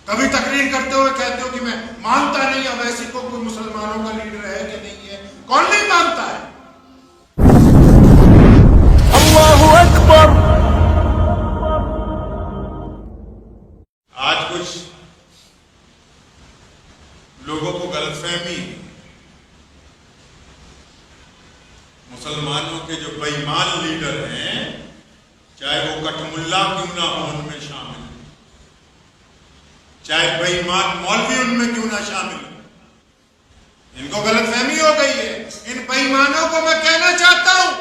कभी तकरीर करते हुए कहते हो कि मैं मानता नहीं अवैसी को कोई मुसलमानों का लीडर है कि नहीं है। कौन नहीं मानता है? अल्लाहु अकबर। आज कुछ लोगों को गलतफहमी मुसलमानों के जो बेईमान लीडर हैं, चाहे वो कठमुल्ला क्यों ना हो उनमें शामिल, चाहे बेईमान मौलवी उनमें क्यों ना शामिल हो, इनको गलतफहमी हो गई है। इन बेईमानों को मैं कहना चाहता हूं,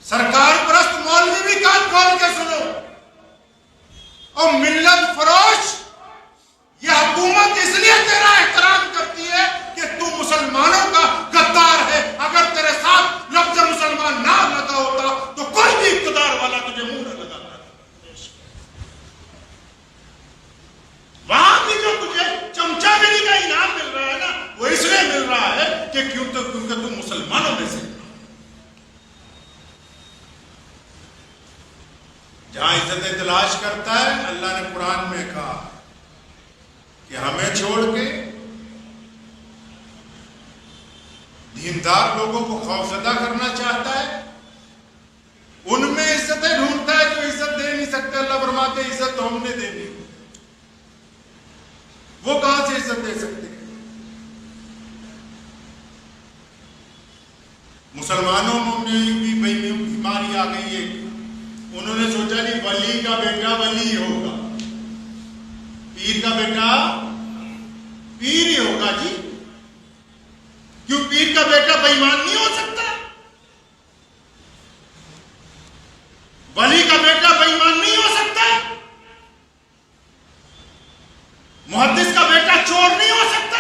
सरकार परस्त मौलवी भी कान खोल के सुनो। और मिल्लत फरोश, यह हुकूमत इसलिए तेरा एहतराम करती है कि तू मुसलमानों का गद्दार है। अगर तेरे साथ लफ्ज मुसलमान ना लगा होता तो कोई भी इक़्तिदार वाला तुझे मुंह न लगाता। वहां भी जो तुझे चमचागिरी का इनाम मिल रहा है ना, वो इसलिए मिल रहा है कि क्योंकि तू मुसलमानों में से। जहां इज्जत तलाश करता है, अल्लाह ने कुरान में कहा कि हमें छोड़ के दीनदार लोगों को खौफजदा करना चाहता है, उनमें इज्जतें ढूंढता है जो इज्जत दे नहीं सकते। अल्लाह फरमाते इज्जत तो हमने देनी, वो कहां से इज्जत दे सकते हैं? मुसलमानों में भी बीमारी आ गई है। उन्होंने सोचा नहीं वली का बेटा वली होगा, पीर का बेटा पीर ही होगा जी। क्यों पीर का बेटा बेईमान नहीं हो सकता? वली का बेटा बेईमान नहीं हो सकता? मुहद्दिस का बेटा चोर नहीं हो सकता?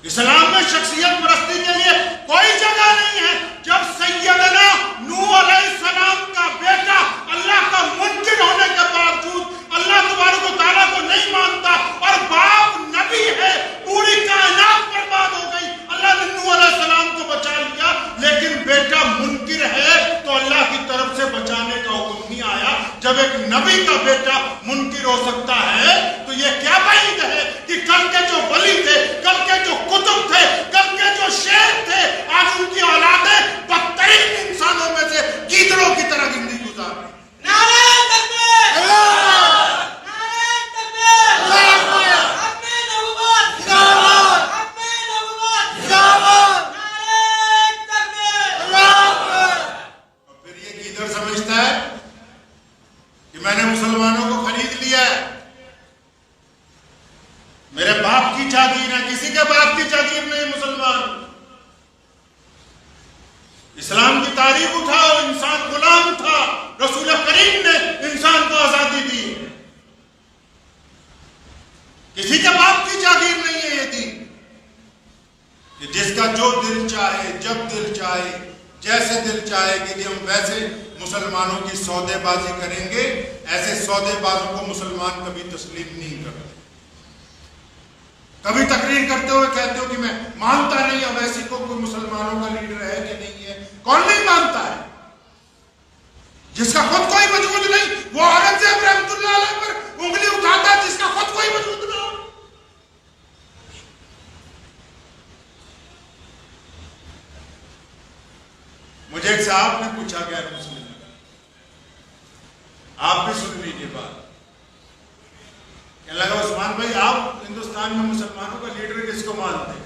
इस्लाम में शख्सियत परस्ती के लिए कोई जगह नहीं है। जब सैयदना नूह अलैहिस्सलाम का बेटा अल्लाह का मुनकिर होने के बावजूद अल्लाह तबारक व तआला को नहीं मानता और बाप नबी है, पूरी कायनात बर्बाद हो गई। अल्लाह ने नूह अलैहिस्सलाम को बचा लिया, लेकिन बेटा मुनकिर है तो अल्लाह की तरफ से बचाने का हुक्म नहीं आया। जब एक नबी का बेटा मुनकिर हो सकता है तो यह क्या बात है कि कल के जो वली थे, कल के जो कुतुब थे, कल के जो शेर थे, आज उनकी औलादें बदतरीन इंसानों में से गीदड़ों की तरह जिंदगी गुजार रही। नारे तकबीर! नारे तकबीर! अपने नबूवत! अपने नबूवत! नारे तकबीर! और फिर ये गीदड़ समझता है कि मैंने मुसलमानों को खरीद लिया है, मेरे बाप की जागीर है, किसी के बाप की जागीर नहीं मुसलमान। इस्लाम की तारीफ उठाओ, इंसान गुलाम था, रसूल करीम ने इंसान को आजादी दी। किसी के बाप की जागीर नहीं है ये दीन कि जिसका जो दिल चाहे, जब दिल चाहे, जैसे दिल चाहे कि हम वैसे मुसलमानों की सौदेबाजी करेंगे। ऐसे सौदेबाजों को मुसलमान कभी तस्लीम नहीं करते। कभी तकरीर करते हुए कहते हो कि मैं मानता नहीं अवैसी को कोई मुसलमानों का लीडर है कि नहीं है। कौन नहीं मानता है? जिसका खुद कोई वजूद नहीं, वो औरंगजेब रहमतुल्लाह अलैह पर उंगली उठाता है जिसका खुद कोई वजूद ना हो। मुझे एक साहब ने पूछा, गैर मुस्लिम, आप भी सुन लीजिए बात। कहने लगा उस्मान भाई, आप हिंदुस्तान में मुसलमानों का लीडर किसको मानते हैं?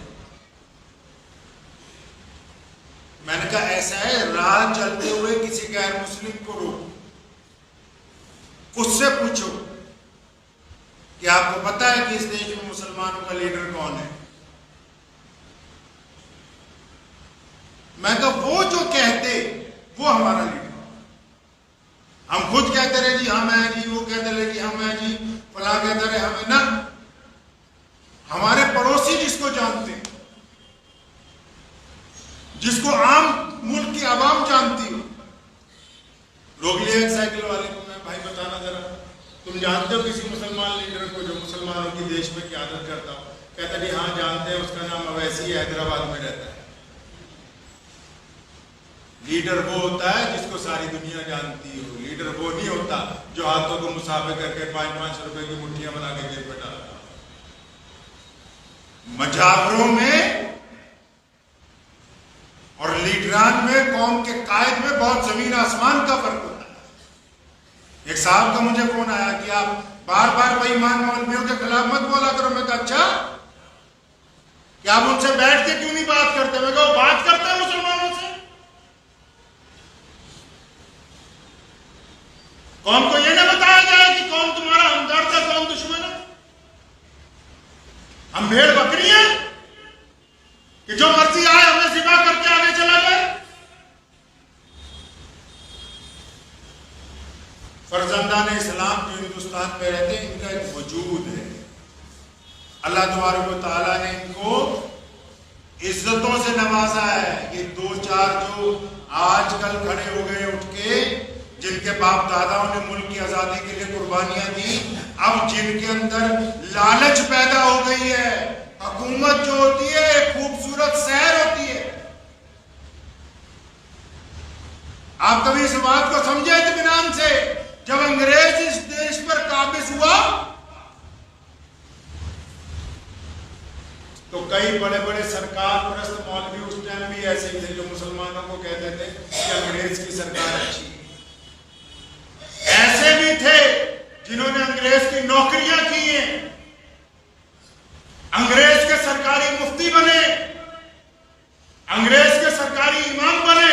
मैंने कहा ऐसा है, राह चलते हुए किसी गैर मुस्लिम को रोको, उससे पूछो कि आपको पता है कि इस देश में मुसलमानों का लीडर कौन है? मैं कहा वो जो कहते वो हमारा लीडर। हम खुद कहते रहे जी हम हैं जी, वो कहते रहे जी हम हैं जी, फला कहते रहे हमें ना। हमारे पड़ोसी जिसको जानते हैं, जिसको आम मुल्क की आवाम जानती हो, रोक लिया एक साइकिल वाले को, मैं भाई बताना जरा, तुम जानते हो किसी मुसलमान लीडर को जो मुसलमानों की देश में क़यादत करता हो? कहता जी हाँ जानते हैं, उसका नाम अवैसी हैदराबाद में रहता है। लीडर वो होता है जिसको सारी दुनिया जानती हो, लीडर वो नहीं होता बनता जो हाथों को मुसाफे करके 5-5 रुपए की मुट्ठियां बना के जेब में डालता। मजावरों में और लीडरान में, कौम के कायद में बहुत जमीन आसमान का फर्क होता है। एक साहब का मुझे फोन आया कि आप बार बार बेईमान मौलवियों के खिलाफ मत बोला करो। मैं कहा अच्छा, क्या आप उनसे बैठ के क्यों नहीं बात करते? मैं कहा बात करते हैं मुसलमानों से। कौम को यह ना बताया जाए कि कौन तुम्हारा हमदर्द है, कौन दुश्मन है। हम भेड़ बकरी हैं कि जो मर्जी आए हमें ज़िबा करके आगे चला जाए। फर्जंदान इस्लाम जो हिंदुस्तान में रहते हैं, इनका एक वजूद है। अल्लाह तबारक व तआला ने इनको इज्जतों से नवाजा है। ये 2-4 जो आजकल खड़े हो गए उठ के, जिनके बाप दादाओं ने मुल्क की आजादी के लिए कुर्बानियां दी, अब जिनके अंदर लालच पैदा हो गई है। हुकूमत जो होती है एक खूबसूरत शहर होती है। आप कभी इस बात को समझे इत्मीनान से? जब अंग्रेज इस देश पर काबिज हुआ तो कई बड़े बड़े सरकार परस्त मौलवी उस टाइम भी ऐसे ही थे जो मुसलमानों को कहते थे कि अंग्रेज की सरकार अच्छी है। ऐसे भी थे जिन्होंने अंग्रेज की नौकरियां की हैं, अंग्रेज के सरकारी मुफ्ती बने, अंग्रेज के सरकारी इमाम बने।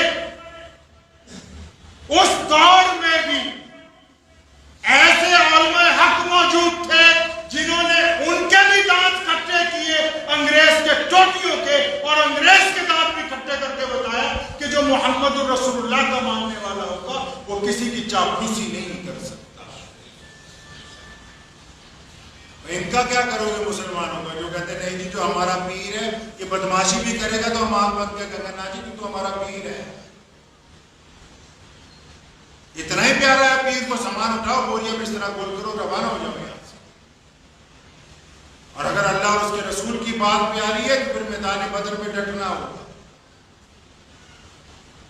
उस दौर में भी ऐसे उलमा हक मौजूद थे जिन्होंने उनके भी दांत खट्टे किए अंग्रेज के चोटियों के, और अंग्रेज के दांत भी खट्टे करके बताया कि जो मोहम्मद रसूलुल्लाह का मानने वाला होगा वो किसी की चापलूसी नहीं कर सकता। इनका क्या करोगे मुसलमानों का, जो कहते नहीं जी जो हमारा पीर है ये बदमाशी भी करेगा तो हम आंख बंद क्या करेंगे? ना जी तू तो हमारा पीर है। इतना ही प्यारा है पीर को, सामान उठाओ, बोरिया बिस्तरा गोल करो, रवाना हो जाओ यहां से। और अगर अल्लाह और उसके रसूल की बात प्यारी है तो फिर मैदान बदर में डटना होगा।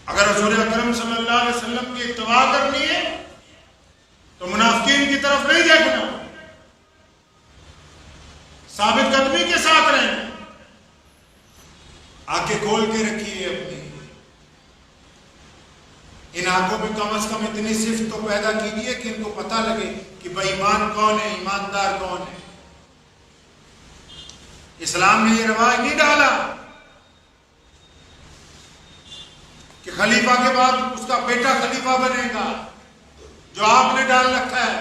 अगर हुजूर अकरम सल्लल्लाहु अलैहि वसल्लम की इत्तबा करनी है तो मुनाफिकीन की तरफ नहीं देखना, साबित कदमी के साथ रहना। आंखें खोल के रखिए अपनी। इन आंखों में कम से कम इतनी सिफ्त तो पैदा कीजिए कि इनको पता लगे कि बेईमान कौन है, ईमानदार कौन है। इस्लाम ने यह रवाज नहीं डाला कि खलीफा के बाद उसका बेटा खलीफा बनेगा, जो आपने डाल रखा है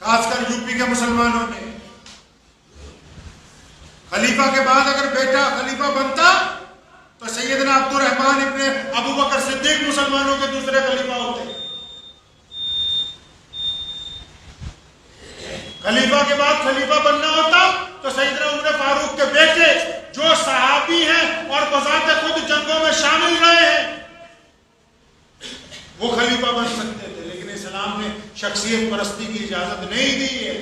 खासकर यूपी के मुसलमानों ने। खलीफा के बाद अगर बेटा खलीफा बनता तो सैयदना अब्दुर्रहमान इब्ने अबू बकर सिद्दीक मुसलमानों के दूसरे खलीफा होते। खलीफा के बाद खलीफा बनना होता तो सैयदना उमर फारूक के बेटे जो सहाबी हैं और बजाते खुद जंगों में शामिल रहे हैं वो खलीफा बन सकते थे। लेकिन इस्लाम ने शख्सियत परस्ती की इजाजत नहीं दी है।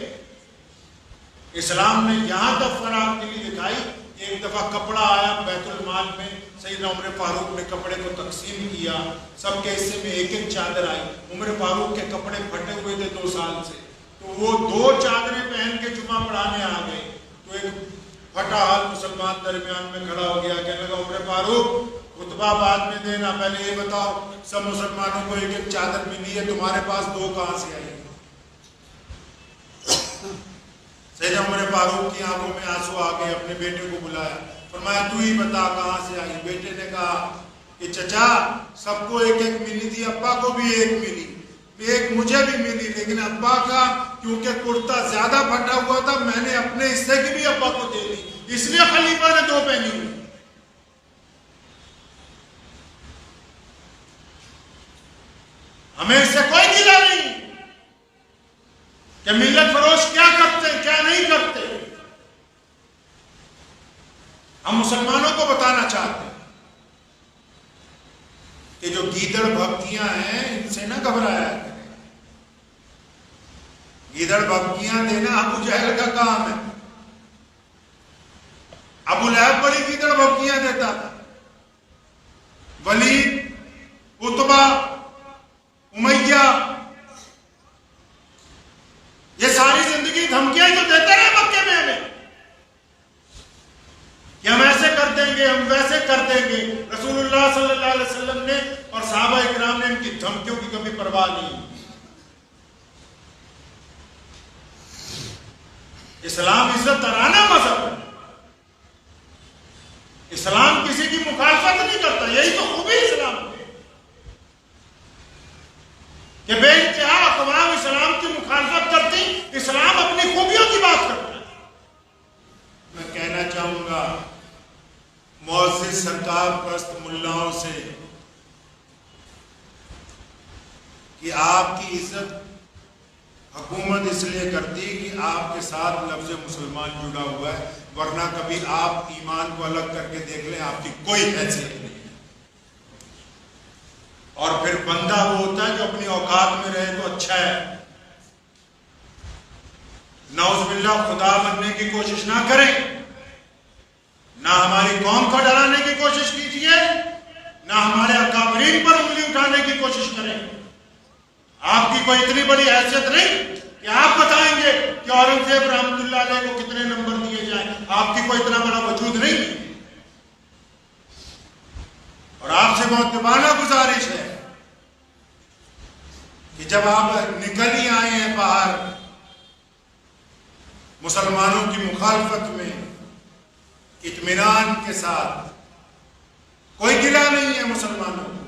इस्लाम ने यहां तक फराखदिली दिखाई। एक दफा कपड़ा आया बैतुल माल में, सैयदना उमर फारूक ने कपड़े को तकसीम किया, सबके हिस्से में एक एक चादर आई। उमर फारूक के कपड़े फटे हुए थे 2 साल से, तो वो 2 चादरें पहन के जुमा पढ़ाने आ गए। तो एक फटा हाल मुसलमान दरमियान में खड़ा हो गया, कहने लगा उमर फारूक खुतबा बाद में देना, पहले ये बताओ सब मुसलमानों को एक एक चादर मिली है, तुम्हारे पास 2 कहां से आई? सैयदना उमर फारूक की आंखों में आंसू आ गए, अपने बेटे को बुलाया, फरमाया तू ही बता कहां से आई? बेटे ने कहा कि चचा सबको एक एक मिली थी, अब्बा को भी एक मिली, एक मुझे भी मिली, लेकिन अब्बा का क्योंकि कुर्ता ज्यादा फटा हुआ था मैंने अपने हिस्से की भी अब्बा को दे दी, इसलिए खलीफा ने 2 पहनी हुई। हमें इससे कोई गिला नहीं कि मिल्लत फरोश क्या करते क्या नहीं करते। हम मुसलमानों को बताना चाहते हैं कि जो गीदड़ भक्तियां हैं इनसे ना घबराया करें। गीदड़ भक्तियां देना अबू जहल का काम है। अबू लहब बड़ी गीदड़ भक्तियां देता था। वलीद, उतबा, उमैया नहीं। इस्लाम इज्जत तराना मजहब है। इस्लाम किसी की मुखालफत नहीं करता। यही तो खूबी इस्लाम है कि बेइंतहा अक़वाम इस्लाम की मुखालफत करती, इस्लाम अपनी खूबियों की बात करता है। मैं कहना चाहूंगा मुअज़्ज़िज़ सरकार परस्त मुल्लाओं से कि आपकी इज्जत हुकूमत इसलिए करती कि आपके साथ लफ्ज़ मुसलमान जुड़ा हुआ है, वरना कभी आप ईमान को अलग करके देख लें, आपकी कोई हैसियत नहीं है। और फिर बंदा वो होता है जो अपनी औकात में रहे तो अच्छा है। नौज़बिल्लाह खुदा बनने की कोशिश ना करें, ना हमारी कौम को डराने की कोशिश कीजिए, ना हमारे अकाबरीन पर उंगली उठाने की कोशिश करें। आपकी कोई इतनी बड़ी हैसियत नहीं कि आप बताएंगे कि औरंगजेब रहमतुल्लाह अलैह को कितने नंबर दिए जाएं। आपकी कोई इतना बड़ा वजूद नहीं। और आपसे बहुत दबाना गुजारिश है कि जब आप निकल ही आए हैं बाहर मुसलमानों की मुखालफत में, इत्मीनान के साथ, कोई गिला नहीं है मुसलमानों को,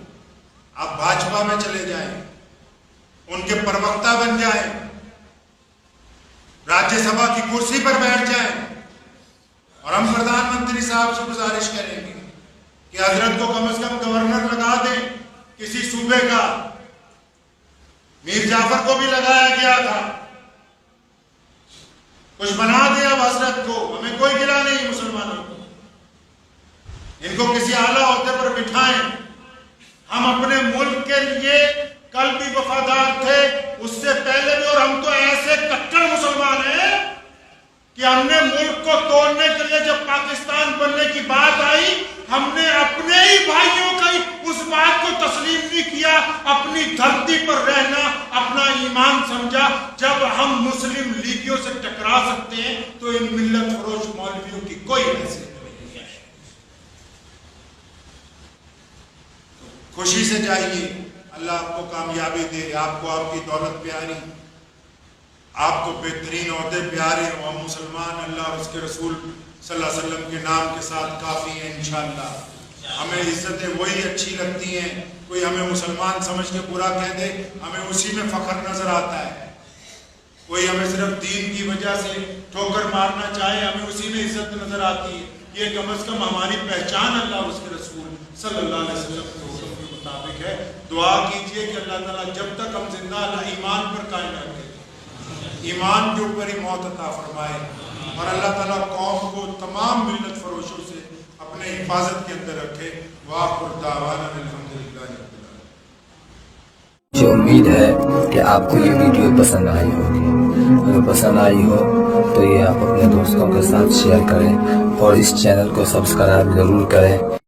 आप भाजपा में चले जाएं, उनके प्रवक्ता बन जाएं, राज्यसभा की कुर्सी पर बैठ जाएं, और हम प्रधानमंत्री साहब से गुजारिश करेंगे कि हजरत को कम से कम गवर्नर लगा दें किसी सूबे का। मीर जाफर को भी लगाया गया था, कुछ बना दिया अब हजरत को। हमें कोई गिला नहीं मुसलमानों को, इनको किसी आला ओहदे पर बिठाएं। हम अपने मुल्क के लिए कल भी वफादार थे, उससे पहले भी, और हम तो ऐसे कट्टर मुसलमान हैं कि हमने मुल्क को तोड़ने के लिए जब पाकिस्तान बनने की बात आई, हमने अपने ही भाइयों की उस बात को तस्लीम नहीं किया। अपनी धरती पर रहना अपना ईमान समझा। जब हम मुस्लिम लीगियों से टकरा सकते हैं तो इन मिल्लत फरोश मौलवियों की कोई हैसियत नहीं है। खुशी से जाइए, अल्लाह आपको कामयाबी दे, आपको आपकी दौलत प्यारी, आपको बेहतरीन ओहदे प्यारे हो। हम मुसलमान अल्लाह और उसके रसूल सल्लल्लाहु अलैहि वसल्लम के नाम के साथ काफ़ी हैं इंशाअल्लाह। हमें इज्जतें वही अच्छी लगती हैं, कोई हमें मुसलमान समझ के बुरा कह दे, हमें उसी में फ़ख्र नज़र आता है। कोई हमें सिर्फ दीन की वजह से ठोकर मारना चाहे, हमें उसी में इज्जत नज़र आती है। ये कम अज़ कम हमारी पहचान अल्लाह और उसके रसूल सल्लल्लाहु अलैहि वसल्लम के हुक्म के मुताबिक है। दुआ कीजिए कि अल्लाह ताला जब तक हम जिंदा, अल्लाह ईमान पर कायम रखे, ईमान के ऊपर ही मौत अता फरमाए, और अल्लाह ताला कौम को तमाम मिल्लत फरोशों से अपने हिफाजत के अंदर रखे। वाखिर दावाना अल्हम्दुलिल्लाह। मुझे उम्मीद है कि आपको ये वीडियो पसंद आई होगी। अगर पसंद आई हो तो ये आप अपने दोस्तों के साथ शेयर करें और इस चैनल को सब्सक्राइब जरूर करें।